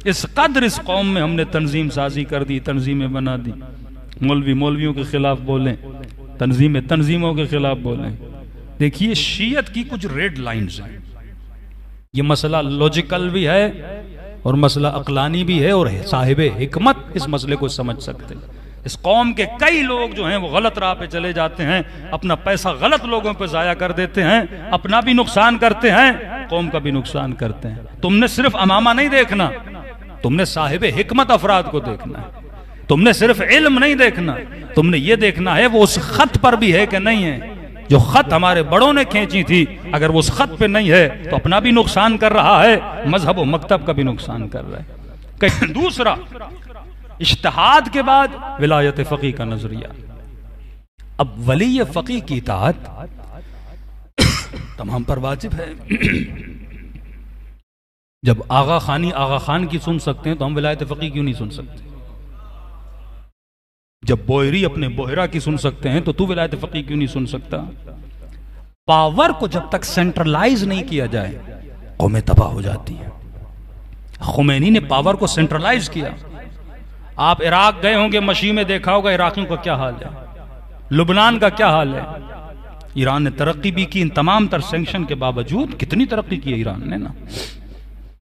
इस कदर इस कौम में हमने तंजीम साजी कर दी, तंजीमें बना दी। मौलवी मौलवियों के खिलाफ बोलें, तंजीमें तंजीमों के खिलाफ बोलें। देखिए शीयत की कुछ रेड लाइंस हैं। ये मसला लॉजिकल भी है और मसला अक्लानी भी है, और साहिबे हिकमत इस मसले को समझ सकते हैं। इस कौम के कई लोग जो हैं वो गलत राह पे चले जाते हैं, अपना पैसा गलत लोगों पे जाया कर देते हैं, अपना भी नुकसान करते हैं, कौम का भी नुकसान करते हैं। तुमने सिर्फ अमामा नहीं देखना, तुमने साहिबे हिकमत अफराद को देखना है। तुमने सिर्फ इल्म नहीं देखना, तुमने ये देखना है वो उस खत पर भी है कि नहीं है। जो खत हमारे बड़ों ने खींची थी, अगर वो उस खत पे नहीं है तो अपना भी नुकसान कर रहा है, मजहब और मकतब का भी नुकसान कर रहा है। कहीं दूसरा, इज्तिहाद के बाद विलायत फकीह का नजरिया। अब वली फकीह की इताअत तमाम पर वाजिब है। जब आगा खान की सुन सकते हैं तो हम विलायत फकीह क्यों नहीं सुन सकते? जब बोहरी अपने बोहरा की सुन सकते हैं तो तू विलायत फकीह क्यों नहीं सुन सकता? पावर को जब तक सेंट्रलाइज नहीं किया जाए कौमें तबाह हो जाती है। खुमैनी ने पावर को सेंट्रलाइज किया। आप इराक गए होंगे, मशी में देखा होगा इराकियों का क्या हाल है, लुबनान का क्या हाल है। ईरान ने तरक्की भी की, इन तमाम तर सैंक्शन के बावजूद कितनी तरक्की की है ईरान ने ना,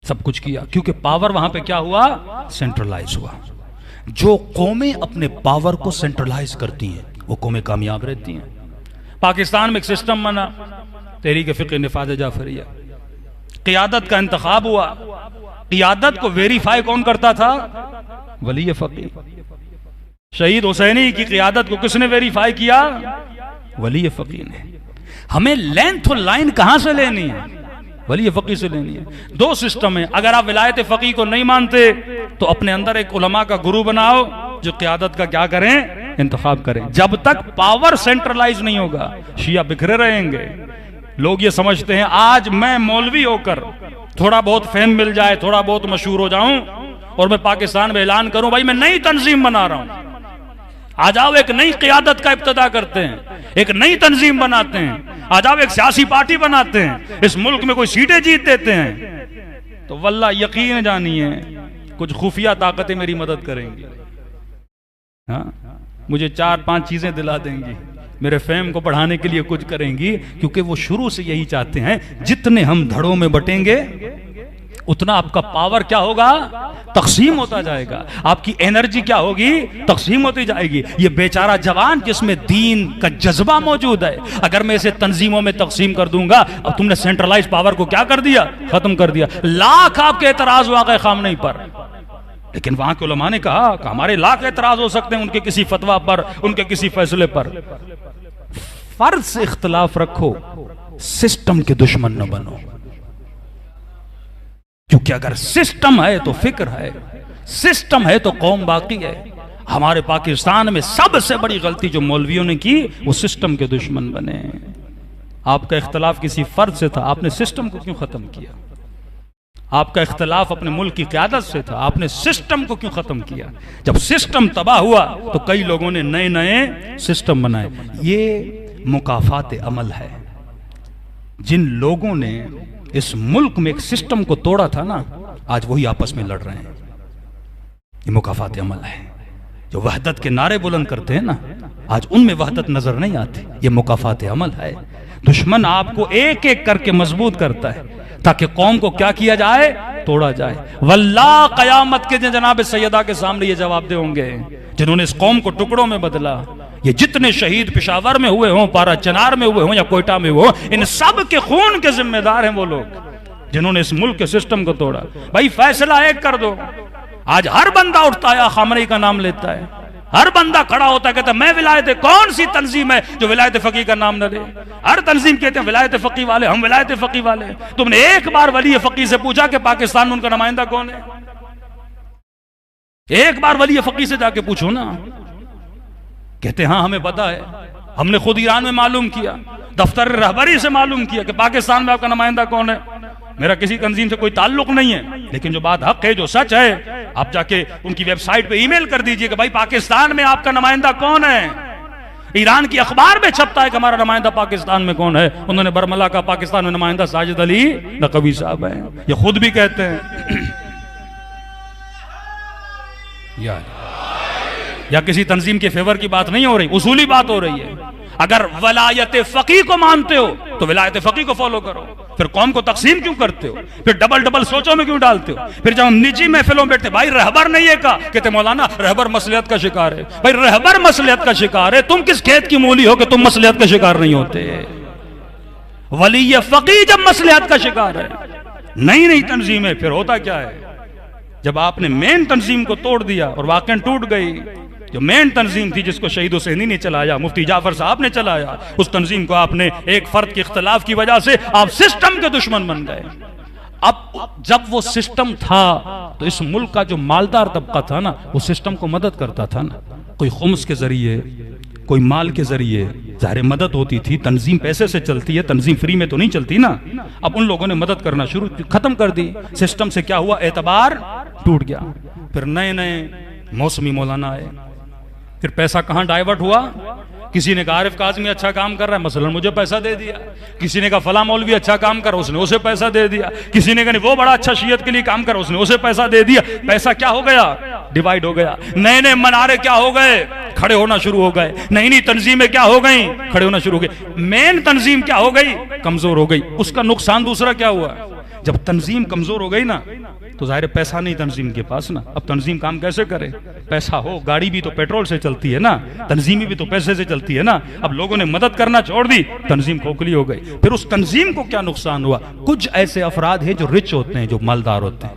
सब कुछ किया, क्योंकि पावर वहां पे क्या हुआ, सेंट्रलाइज हुआ। जो कौमें अपने पावर को सेंट्रलाइज करती हैं वो कौमें कामयाब रहती हैं। पाकिस्तान में एक सिस्टम बना, तहरीक फ़िक़्ह निफ़ाज़ जाफरिया, क़ियादत का इंतखाब हुआ। क़ियादत को वेरीफाई कौन करता था? वली फ़कीह। शहीद हुसैनी की क़ियादत को किसने वेरीफाई किया? वली फ़कीह ने। हमें लेंथ और लाइन कहां से लेनी है? वली फ़कीह से लेनी है। दो सिस्टम है, अगर आप विलायत फ़कीह को नहीं मानते तो अपने अंदर एक उलमा का गुरु बनाओ जो क़ियादत का क्या करें, इंतखाब करें। जब तक पावर सेंट्रलाइज नहीं होगा शिया बिखरे रहेंगे। लोग ये समझते हैं आज मैं मौलवी होकर थोड़ा बहुत फेम मिल जाए, थोड़ा बहुत मशहूर हो जाऊं और मैं पाकिस्तान में ऐलान करूं भाई मैं नई तंजीम बना रहा हूं, आ जाओ एक नई क़ियादत का इब्तिदा करते हैं, एक नई तंजीम बनाते हैं, आ जाओ एक सियासी पार्टी बनाते हैं, इस मुल्क में कोई सीटें जीत देते हैं, तो वल्लाह यकीन जानिए कुछ खुफिया ताकतें मेरी मदद करेंगी। हाँ, मुझे 4-5 चीजें दिला देंगी, मेरे फेम को बढ़ाने के लिए कुछ करेंगी, क्योंकि वो शुरू से यही चाहते हैं जितने हम धड़ों में बटेंगे उतना आपका पावर क्या होगा, तकसीम होता जाएगा, आपकी एनर्जी क्या होगी, तकसीम होती जाएगी। ये बेचारा जवान जिसमें दीन का जज्बा मौजूद है, अगर मैं इसे तंजीमों में तकसीम कर दूंगा, अब तुमने सेंट्रलाइज पावर को क्या कर दिया, खत्म कर दिया। लाख आपके एतराज हुआ गए खामनेई पर, लेकिन वहां के उलमा ने कहा कि हमारे लाख एतराज हो सकते हैं उनके किसी फतवा पर, उनके किसी फैसले पर। फर्ज से इख्तिलाफ रखो, सिस्टम के दुश्मन न बनो, क्योंकि अगर सिस्टम है तो फिक्र है, सिस्टम है तो कौम बाकी है। हमारे पाकिस्तान में सबसे बड़ी गलती जो मौलवियों ने की वो सिस्टम के दुश्मन बने। आपका इख्तिलाफ किसी फर्द से था, आपने सिस्टम को क्यों खत्म किया? आपका इख्तिलाफ अपने मुल्क की क़यादत से था, आपने सिस्टम को क्यों खत्म किया? जब सिस्टम तबाह हुआ तो कई लोगों ने नए नए सिस्टम बनाए। ये मुकाफात अमल है। जिन लोगों ने इस मुल्क में एक सिस्टम को तोड़ा था ना, आज वही आपस में लड़ रहे हैं। ये मुकाफात अमल है। जो वहदत के नारे बुलंद करते हैं ना, आज उनमें वहदत नजर नहीं आती। ये मुकाफात अमल है। दुश्मन आपको एक एक करके मजबूत करता है ताकि कौम को क्या किया जाए, तोड़ा जाए। वल्लाह कयामत के दिन जनाब सैयदा के सामने ये जवाब होंगे जिन्होंने इस कौम को टुकड़ों में बदला। ये जितने शहीद पेशावर में हुए हों, पारा चनार में हुए हों या कोयटा में हो, इन सब के खून के जिम्मेदार हैं वो लोग जिन्होंने इस मुल्क के सिस्टम को तोड़ा। भाई फैसला एक कर दो। आज हर बंदा उठता है, खामनेई का नाम लेता है, हर बंदा खड़ा होता है, कहता है मैं विलायत, कौन सी तंजीम है जो विलायत फकीह का नाम न ले? हर तंजीम कहते हैं विलायत फकीह वाले, हम विलायत फकीह वाले। तुमने एक बार वली फकीह से पूछा कि पाकिस्तान में उनका नुमाइंदा कौन है? एक बार वली फकीह से जाके पूछो ना। कहते हाँ हमें पता है, हमने खुद ईरान में मालूम किया, दफ्तर रहबरी से मालूम किया कि पाकिस्तान में आपका नुमाइंदा कौन है। मेरा किसी तंजीम से कोई ताल्लुक नहीं है, लेकिन जो बात हक है, जो सच है, आप जाके उनकी वेबसाइट पे ईमेल कर दीजिए कि भाई पाकिस्तान में आपका नुमाइंदा कौन है। ईरान की अखबार में छपता है कि हमारा नुमाइंदा पाकिस्तान में कौन है। उन्होंने बरमला का पाकिस्तान में नुमाइंदा साजिद अली नकवी साहब है, ये खुद भी कहते हैं। या किसी तंजीम के फेवर की बात नहीं हो रही, उसूली बात हो रही है। अगर वलायत फकी को मानते हो तो विलायत फकी को फॉलो करो, फिर कौम को तकसीम क्यों करते हो, फिर डबल डबल सोचों में क्यों डालते हो। फिर जब हम निजी महफिलों में बैठते, भाई रहबर नहीं है का, कहते मौलाना रहबर मसलियत का शिकार है। भाई रहबर मसलियत का शिकार है, तुम किस खेत की मूली हो कि तुम मसलियत का शिकार नहीं होते। वली फकी जब मसलियत का शिकार है, नई नई तंजीम है, फिर होता क्या है, जब आपने मेन तंजीम को तोड़ दिया और वाकई टूट गई, जो मेन तंजीम थी जिसको शहीद हुसैनी ने चलाया, मुफ्ती जाफर साहब ने चलाया, उस तंजीम को आपने एक फर्द के इख्तलाफ की वजह से आप सिस्टम के दुश्मन बन गए। अब जब वो सिस्टम था तो इस मुल्क का जो मालदार तबका था ना, वो सिस्टम को मदद करता था ना, कोई खुम्स के जरिए, कोई माल के जरिए, ज़ाहिर मदद होती थी। तंजीम पैसे से चलती है, तंजीम फ्री में तो नहीं चलती ना। अब उन लोगों ने मदद करना शुरू, खत्म कर दी। सिस्टम से क्या हुआ, एतबार टूट गया। फिर नए नए मौसमी मौलाना आए, फिर पैसा कहां डाइवर्ट हुआ। किसी ने कहा आरिफ काज़मी अच्छा काम कर रहा है, मसलन मुझे पैसा दे दिया। किसी ने कहा फला मौलवी अच्छा काम कर रहा है, उसने उसे पैसा दे दिया। किसी ने कहा वो बड़ा अच्छा शियत के लिए काम कर रहा है, उसने उसे पैसा दे दिया। पैसा क्या हो गया, डिवाइड हो गया। नए नए मनारे क्या हो गए, खड़े होना शुरू हो गए। नई नई तंजीमें क्या हो गई, खड़े होना शुरू हो गए। मेन तंजीम क्या हो गई, कमजोर हो गई। उसका नुकसान दूसरा क्या हुआ, जब तंजीम कमजोर हो गई ना, तो जाहिर पैसा नहीं तंजीम के पास ना। अब तंजीम काम कैसे करे, पैसा हो, गाड़ी भी तो पेट्रोल से चलती है ना, तंजीमी भी तो पैसे से चलती है ना। अब लोगों ने मदद करना छोड़ दी, तंजीम खोखली हो गई। फिर उस तंजीम को क्या नुकसान हुआ, कुछ ऐसे अफराद हैं जो रिच होते हैं, जो मालदार होते हैं,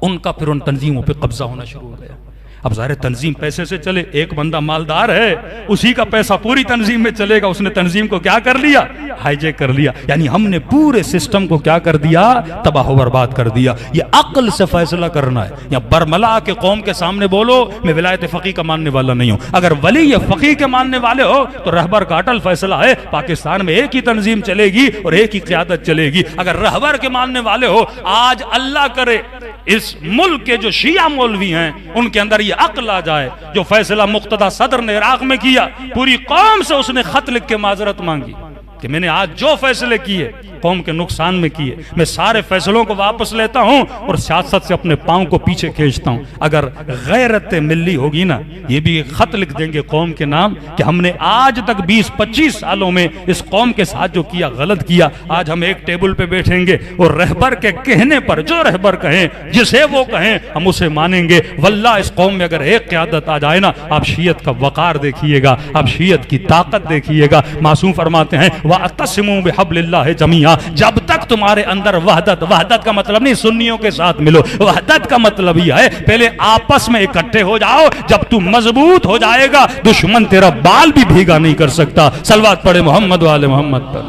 उनका फिर उन तंजीमों पर कब्जा होना शुरू हो गया। अब ज़ाहिर तंजीम पैसे से चले, एक बंदा मालदार है, उसी का पैसा पूरी तंजीम में चलेगा। उसने तंजीम को क्या कर लिया, हाईजैक कर लिया। यानी हमने पूरे सिस्टम को क्या कर दिया, तबाह बर्बाद कर दिया। ये अक्ल से फैसला करना है। या बरमला के कौम के सामने बोलो मैं विलायत फकी का मानने वाला नहीं हूं। अगर वली या फकी के मानने वाले हो तो रहबर का अटल फैसला है, पाकिस्तान में एक ही तंजीम चलेगी और एक ही क़यादत चलेगी। अगर रहबर के मानने वाले हो, आज अल्लाह करे इस मुल्क के जो शिया मौलवी हैं उनके अंदर ये अक्ल आ जाए। जो फैसला मुक्तदा सदर ने इराक में किया, पूरी कौम से उसने खत लिख के माजरत मांगी कि मैंने आज जो फैसले किए कौम के नुकसान में किए, मैं सारे फैसलों को वापस लेता हूं और सियासत से अपने पांव को पीछे खींचता हूं। अगर गैरत मिल्ली होगी ना, ये भी एक खत लिख देंगे कौम के नाम कि हमने आज तक 20-25 सालों में इस कौम के साथ जो किया गलत किया। आज हम एक टेबल पे बैठेंगे और रहबर के कहने पर, जो रहबर कहें, जिसे वो कहें, हम उसे मानेंगे। वल्लाह इस कौम में अगर एक क़यादत आ जाए ना, आप शियत का वकार देखिएगा, आप शियत की ताकत देखिएगा। मासूम फरमाते हैं वअतसिमू बिहब्लिल्लाह जमीआ, जब तक तुम्हारे अंदर वहदत, वहदत का मतलब नहीं सुन्नियों के साथ मिलो, वहदत का मतलब यह है पहले आपस में इकट्ठे हो जाओ। जब तू मजबूत हो जाएगा, दुश्मन तेरा बाल भी भीगा नहीं कर सकता। सलवात पढ़े मोहम्मद वाले मोहम्मद पर।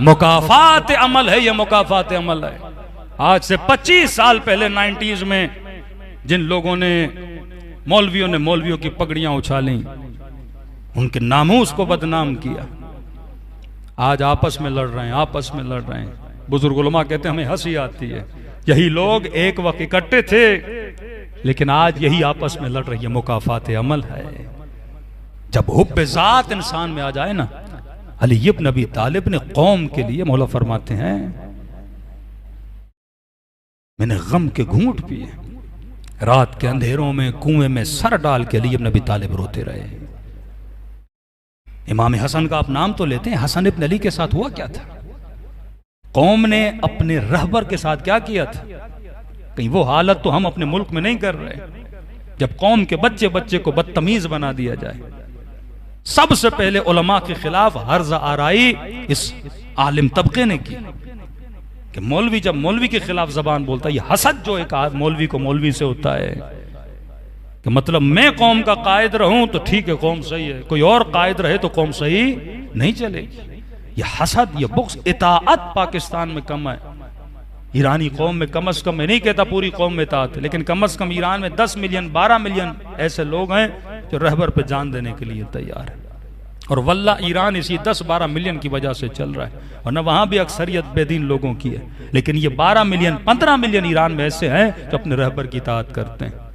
मुकाफात अमल है, यह मुकाफात अमल है। आज से 25 साल पहले 90s में जिन लोगों ने, मौलवियों ने मौलवियों की पगड़ियां उछाली, उनके नामूस को बदनाम किया, आज आपस में लड़ रहे हैं, आपस में लड़ रहे हैं। बुजुर्ग उलमा कहते हैं हमें हंसी आती है, यही लोग एक वक्त इकट्ठे थे लेकिन आज यही आपस में लड़ रही है। मुकाफात अमल है। जब हुब्बे ज़ात इंसान में आ जाए ना, अली इब्न अबी तालिब ने कौम के लिए, मौला फरमाते हैं मैंने गम के घूंट पिए, रात के अंधेरों में कुएं में सर डाल के अली इब्न अबी तालिब रोते रहे। इमाम हसन का आप नाम तो लेते हैं, हसन इब्न अली के साथ हुआ क्या था? कौम ने अपने रहबर के साथ क्या किया था? कहीं वो हालत तो हम अपने मुल्क में नहीं कर रहे, जब कौम के बच्चे बच्चे को बदतमीज बना दिया जाए। सबसे पहले उलमा के खिलाफ हर्ज आराई इस आलिम तबके ने की कि मौलवी जब मौलवी के खिलाफ जबान बोलता है, ये हसद जो एक मौलवी को मौलवी से होता है कि मतलब मैं कौम का कायद रहूं तो ठीक है, कौम सही है, कोई और कायद रहे तो कौम सही नहीं चलेगी। ये हसद, ये बुग़्ज़, इताअत पाकिस्तान में कम है। ईरानी कौम में कम अज कम, मैं नहीं कहता पूरी कौम में इताअत है, लेकिन कम अज कम ईरान में 10 मिलियन 12 मिलियन ऐसे लोग हैं जो रहबर पे जान देने के लिए तैयार है। और वल्ला ईरान इसी 10-12 मिलियन की वजह से चल रहा है, और न वहां भी अक्सरियत बेदीन लोगों की है, लेकिन ये 12 मिलियन 15 मिलियन ईरान में ऐसे हैं जो अपने रहबर की इताअत करते हैं।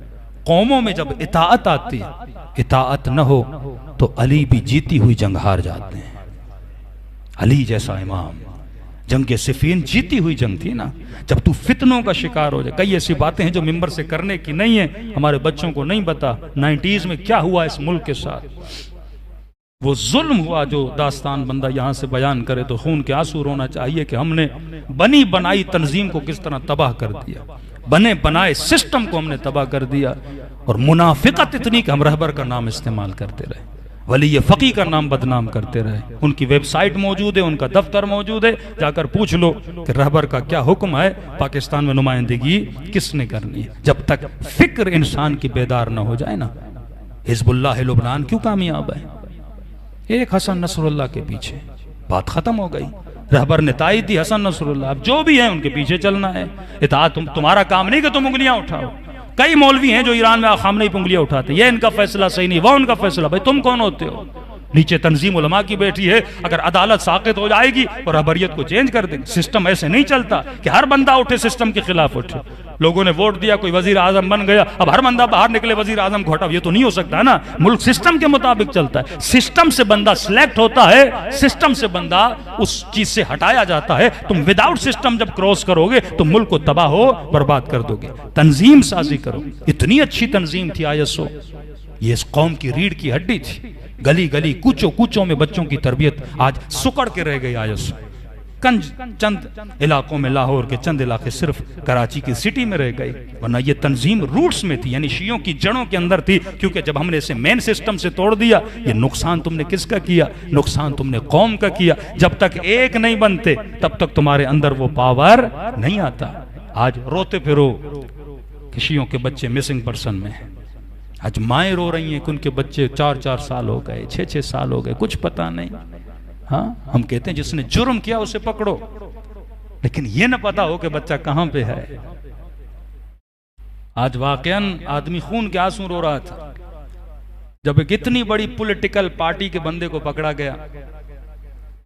कौमों में जब इताअत आती है, इताअत न हो तो अली भी जीती हुई जंग हार जाते हैं। अली जैसा इमाम, जंग सिफीन जीती हुई जंग थी ना, जब तू फितनों का शिकार हो जाए। कई ऐसी बातें हैं जो मिंबर से करने की नहीं है, हमारे बच्चों को नहीं पता 90s में क्या हुआ इस मुल्क के साथ। वो जुल्म हुआ जो दास्तान बंदा यहां से बयान करे तो खून के आंसू रोना चाहिए कि हमने बनी बनाई तंजीम को किस तरह तबाह कर दिया, बने बनाए सिस्टम को हमने तबाह कर दिया। और मुनाफिकत इतनी कि हम रहबर का नाम इस्तेमाल करते रहे, वली फकी का नाम बदनाम करते रहे। उनकी वेबसाइट मौजूद है, उनका दफ्तर मौजूद है, जाकर पूछ लो कि रहबर का क्या हुक्म है, पाकिस्तान में नुमाइंदगी किसने करनी है। जब तक फिक्र इंसान की बेदार ना हो जाए ना, हिजबुल्लाह लुबनान क्यों कामयाब है? एक हसन नसरुल्लाह के पीछे बात खत्म हो गई। रहबर ने तायद दी हसन नसरुल्लाह, अब जो भी है उनके पीछे चलना है। इताअत तुम्हारा काम नहीं कि तुम उंगलियां उठाओ। कई मौलवी हैं जो ईरान में खामनेई पे उंगलियां उठाते हैं, ये इनका फैसला सही नहीं, वो उनका फैसला। भाई तुम कौन होते हो? नीचे तंजीम उलमा की बैठी है, अगर अदालत साकित हो जाएगी और रहबरियत को चेंज कर देंगे। सिस्टम ऐसे नहीं चलता कि हर बंदा उठे सिस्टम के खिलाफ उठे। लोगों ने वोट दिया, कोई वजीर आजम बन गया, अब हर बंदा बाहर निकले वजीर आजम को हटाओ, ये तो नहीं हो सकता है ना। मुल्क सिस्टम के मुताबिक चलता है, सिस्टम से बंदा सिलेक्ट होता है, सिस्टम से बंदा उस चीज से हटाया जाता है। तुम विदाउट सिस्टम जब क्रॉस करोगे तो मुल्क को तबाह हो बर्बाद कर दोगे। तंजीम साजी करो। इतनी अच्छी तंजीम थी ISO, ये इस कौम की रीढ़ की हड्डी थी। गली गली कूचों कूचों में बच्चों की तरबियत आज सुकड़ के रह गई ISO। चंद इलाकों में, लाहौर के चंद इलाके सिर्फ कराची की सिटी में रह गए, वरना ये तंजीम रूट्स में थी, यानी शियों की जड़ों के अंदर थी। क्योंकि जब हमने इसे मेन सिस्टम से तोड़ दिया, ये नुकसान तुमने किसका किया? नुकसान तुमने कौम का किया। जब तक एक नहीं बनते तब तक तुम्हारे अंदर वो पावर नहीं आता। आज रोते फिरो कि शियों के बच्चे मिसिंग पर्सन में हैं। आज माएँ रो रही हैं कि उनके बच्चे 4-4 साल हो गए, 6-6 साल हो गए, कुछ पता नहीं। हाँ, हम कहते हैं जिसने जुर्म किया उसे पकड़ो, लेकिन ये न पता हो कि बच्चा कहां पे है। आज वाकयान आदमी खून के आंसू रो रहा था जब एक इतनी बड़ी पॉलिटिकल पार्टी के बंदे को पकड़ा गया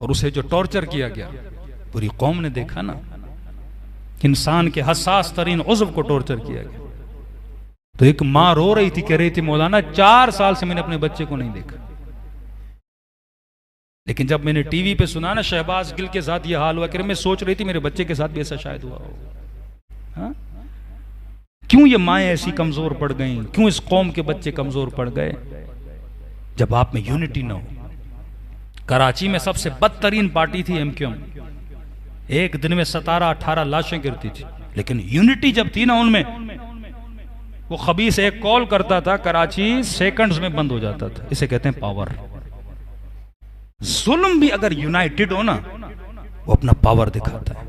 और उसे जो टॉर्चर किया गया, पूरी कौम ने देखा ना। इंसान के हसास तरीन उज़्व को टॉर्चर किया गया। तो एक मां रो रही थी, कह रही थी मौलाना 4 साल से मैंने अपने बच्चे को नहीं देखा। लेकिन जब मैंने टीवी पे सुना ना शहबाज गिल के साथ ये हाल हुआ, मैं सोच रही थी मेरे बच्चे के साथ भी ऐसा शायद हुआ हो। हाँ? क्यों ये माएँ ऐसी कमजोर पड़ गई? क्यों इस कौम के बच्चे कमजोर पड़ गए? जब आप में यूनिटी ना हो। कराची में सबसे बदतरीन पार्टी थी MQM, एक दिन में 17-18 लाशें गिरती थी, लेकिन यूनिटी जब थी ना उनमें, वो खबीस एक कॉल करता था, कराची सेकंड्स में बंद हो जाता था। इसे कहते हैं पावर। जुल्म भी अगर यूनाइटेड हो ना, वो अपना पावर दिखाता है।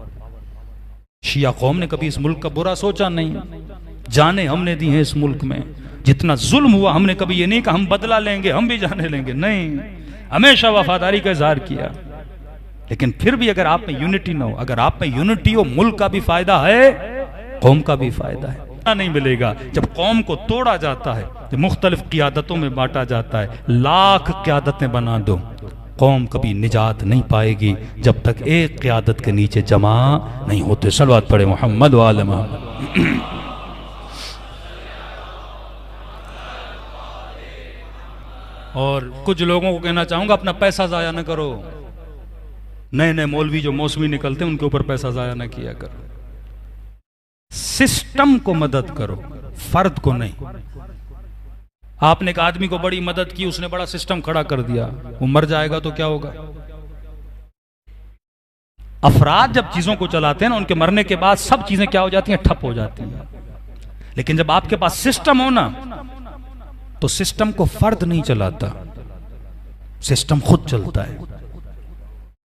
शिया कौम ने कभी इस मुल्क का बुरा सोचा नहीं। जाने हमने दी हैं इस मुल्क में, जितना जुल्म हुआ हमने कभी ये नहीं कहा हम बदला लेंगे, हम भी जाने लेंगे, नहीं, हमेशा वफादारी का इजहार किया। लेकिन फिर भी अगर आप में यूनिटी ना हो, अगर आप में यूनिटी हो, मुल्क का भी फायदा है, कौम का भी फायदा है। नहीं मिलेगा जब कौम को तोड़ा जाता है, जब मुख्तलिफ क़ियादतों में बांटा जाता है। लाख क़ियादतें बना दो, कौम कभी निजात नहीं पाएगी जब तक एक क़ियादत के नीचे जमा नहीं होते। सलवात पढ़े मोहम्मद व आले मोहम्मद। और कुछ लोगों को कहना चाहूंगा, अपना पैसा जाया ना करो। नए नए मौलवी जो मौसमी निकलते हैं उनके ऊपर पैसा जाया ना किया करो। सिस्टम को मदद करो, फर्द को नहीं। आपने एक आदमी को बड़ी मदद की, उसने बड़ा सिस्टम खड़ा कर दिया, वो मर जाएगा तो क्या होगा? अफराद जब चीजों को चलाते हैं ना, उनके मरने के बाद सब चीजें क्या हो जाती हैं? ठप हो जाती हैं। लेकिन जब आपके पास सिस्टम हो ना, तो सिस्टम को फर्द नहीं चलाता, सिस्टम खुद चलता है।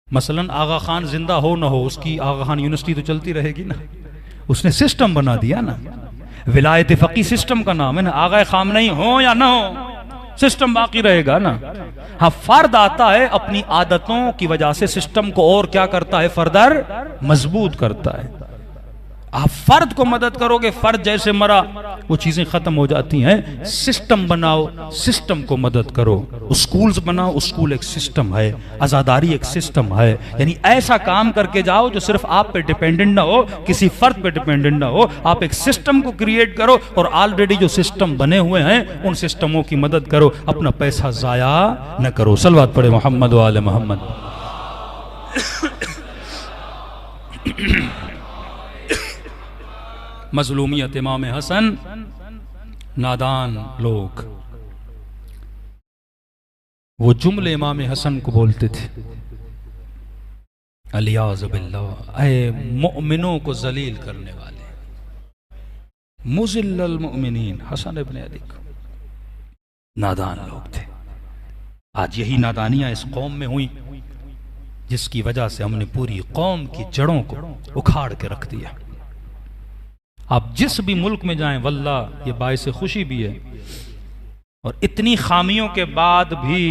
मसलन आगा खान जिंदा हो ना हो, उसकी आगा खान यूनिवर्सिटी तो चलती रहेगी ना, उसने सिस्टम बना दिया ना। विलायत फकी सिस्टम का नाम है ना। आगा खामनेई हो या ना हो, सिस्टम बाकी रहेगा ना। हाँ, फर्द आता है अपनी आदतों की वजह से सिस्टम को और क्या करता है? फर्दर मजबूत करता है। आप फर्द को मदद करोगे, फर्द जैसे मरा वो चीजें खत्म हो जाती हैं। सिस्टम बनाओ, सिस्टम को मदद करो। स्कूल्स बनाओ, स्कूल एक सिस्टम है, आजादारी एक सिस्टम है। यानी ऐसा काम करके जाओ जो सिर्फ आप पे डिपेंडेंट ना हो, किसी फर्द पे डिपेंडेंट ना हो। आप एक सिस्टम को क्रिएट करो और ऑलरेडी जो सिस्टम बने हुए हैं उन सिस्टमों की मदद करो। अपना पैसा जाया न करो। सलवात पढ़े मोहम्मद व आले मोहम्मद। मजलूमियत इमाम हसन, नादान लोग वो जुमले इमाम हसन को बोलते थे, अलियाज़ बिल्लाह, ऐ मोमिनों को जलील करने वाले, मुज़िल्लल मोमिनीन, हसन इब्न अली को नादान लोग थे। आज यही नादानियां इस कौम में हुई जिसकी वजह से हमने पूरी कौम की जड़ों को उखाड़ के रख दिया। आप जिस भी मुल्क में जाएं, वल्लाह ये बाइस खुशी भी है। और इतनी खामियों के बाद भी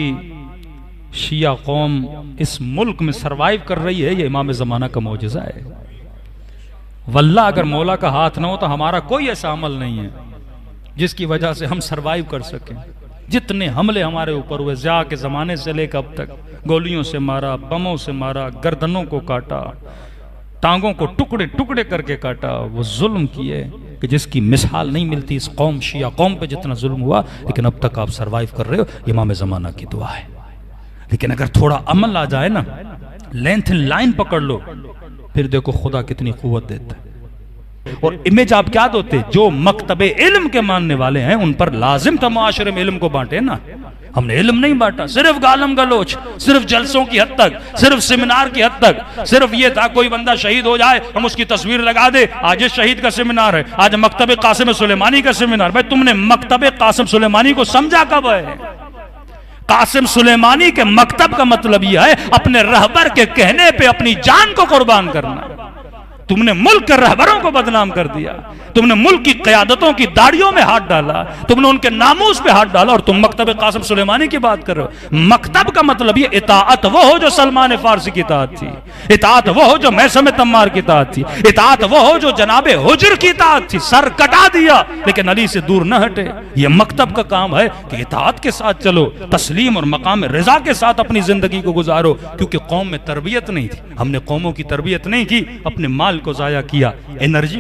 शिया कौम इस मुल्क में सरवाइव कर रही है, ये इमाम ज़माना का मौजज़ा है। वल्लाह अगर मौला का हाथ ना हो तो हमारा कोई ऐसा अमल नहीं है जिसकी वजह से हम सरवाइव कर सकें। जितने हमले हमारे ऊपर हुए, ज़िया के ज़माने से लेकर अब तक, गोलियों से मारा, बमों से मारा, गर्दनों को काटा, टांगों को टुकड़े टुकड़े करके काटा, वो जुल्म किए कि जिसकी मिसाल नहीं मिलती इस कौम, शिया कौम पे जितना जुल्म हुआ। लेकिन अब तक आप सरवाइव कर रहे हो, इमाम ज़माना की दुआ है। लेकिन अगर थोड़ा अमल आ जाए ना, लेंथ इन लाइन पकड़ लो, फिर देखो खुदा कितनी कुव्वत देता है। और इमेज आप क्या दोते, जो मकतबे इल्म के मानने वाले हैं उन पर लाजिम था मुआशरे में इल्म को बांटे ना। हमने इल्म नहीं बांटा, सिर्फ गालम गलोच, सिर्फ जलसों की हद तक, सिर्फ सेमिनार की हद तक। सिर्फ ये था कोई बंदा शहीद हो जाए हम उसकी तस्वीर लगा दे, आज इस शहीद का सेमिनार है, आज मकतबे कासिम सुलेमानी का सेमिनार। भाई तुमने मकतबे कासिम सुलेमानी को समझा कब है? कासिम सुलेमानी के मकतब का मतलब यह है अपने रहबर के कहने पे अपनी जान को कुर्बान करना। तुमने मुल्क के रहबरों को बदनाम कर दिया, तुमने मुल्क की क़यादतों की दाढ़ियों में हाथ डाला, तुमने उनके नामूस पे हाथ डाला, और तुम मकतब कासिम सुलेमानी की बात कर रहे हो। मकतब का मतलब ये इताअत वो हो जो सलमान फारसी की इताअत थी, इताअत वो हो जो मैसम तम्मार की इताअत थी, इताअत वो हो जो जनाबे हुजर की इताअत थी। सर कटा दिया लेकिन अली से दूर न हटे। ये मकतब का काम है कि इताअत के साथ चलो, तस्लीम और मकाम रजा के साथ अपनी जिंदगी को गुजारो। क्योंकि कौम में तरबियत नहीं थी, हमने कौमों की तरबियत नहीं की, अपने माल को जाया किया, एनर्जी